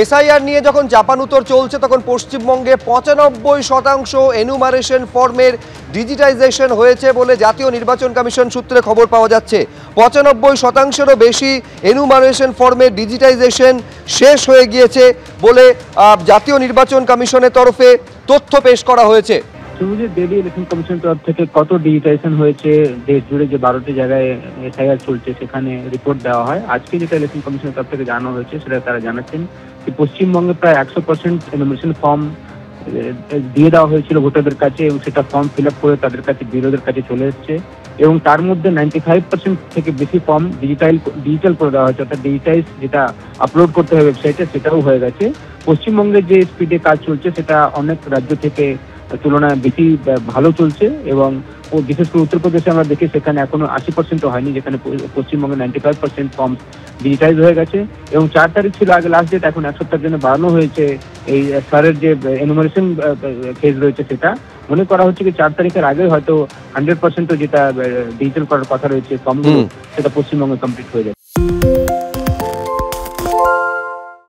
SIR নিয়ে যখন চাপানুতর চলছে তখন পশ্চিমবঙ্গে ৯৫% এনুমারেশন ফর্মের ডিজিটাইজেশন হয়েছে বলে জাতীয় নির্বাচন কমিশন সূত্রে খবর পাওয়া যাচ্ছে। ৯৫%-এরও বেশি এনুমারেশন ফর্মের ডিজিটাইজেশন শেষ হয়ে গিয়েছে বলে জাতীয় নির্বাচন কমিশনের তরফে তথ্য পেশ করা হয়েছে। দিল্লি ইলেকশন কমিশন তরফ থেকে কত ডিজিটাইজেশন হয়েছে দেশ জুড়ে যে 12টি জায়গায় এসআইআর চলছে সেখানে রিপোর্ট দেওয়া হয়। আজকে যেটা ইলেকশন কমিশনের তরফ থেকে জানানো হয়েছে সেটা তারা জানাচ্ছেন যে পশ্চিমবঙ্গে প্রায় 100% এনুমারেশন ফর্ম দিয়ে দেওয়া হয়েছিল ভোটারদের কাছে এবং সেটা ফর্ম ফিল আপ করে তাদের কাছে বিরোধীদের কাছে চলে এসছে এবং তার মধ্যে 95% থেকে বেশি ফর্ম ডিজিটাল করে দেওয়া হয়েছে, অর্থাৎ ডিজিটাইজ যেটা আপলোড করতে হবে ওয়েবসাইটে সেটাও হয়ে গেছে। পশ্চিমবঙ্গের যে স্পিডে কাজ চলছে সেটা অনেক রাজ্য থেকে তুলনায় বেশি ভালো চলছে এবং বিশেষ করে উত্তরপ্রদেশে আমরা দেখি সেখানে এখনো 80% হয়নি, যেখানে পশ্চিমবঙ্গে 95% ফর্ম ডিজিটাইজ হয়ে গেছে এবং 4 তারিখ ছিল আগে লাস্ট ডেট, এখন 1 সপ্তাহের জন্য বাড়ানো হয়েছে। এই স্যারের যে এনুমারেশন ফেজ রয়েছে সেটা মনে করা হচ্ছে যে 4 তারিখের আগে হয়তো 100% যেটা ডিজিটাল করার কথা রয়েছে ফর্মগুলো সেটা পশ্চিমবঙ্গে কমপ্লিট হয়ে যাবে।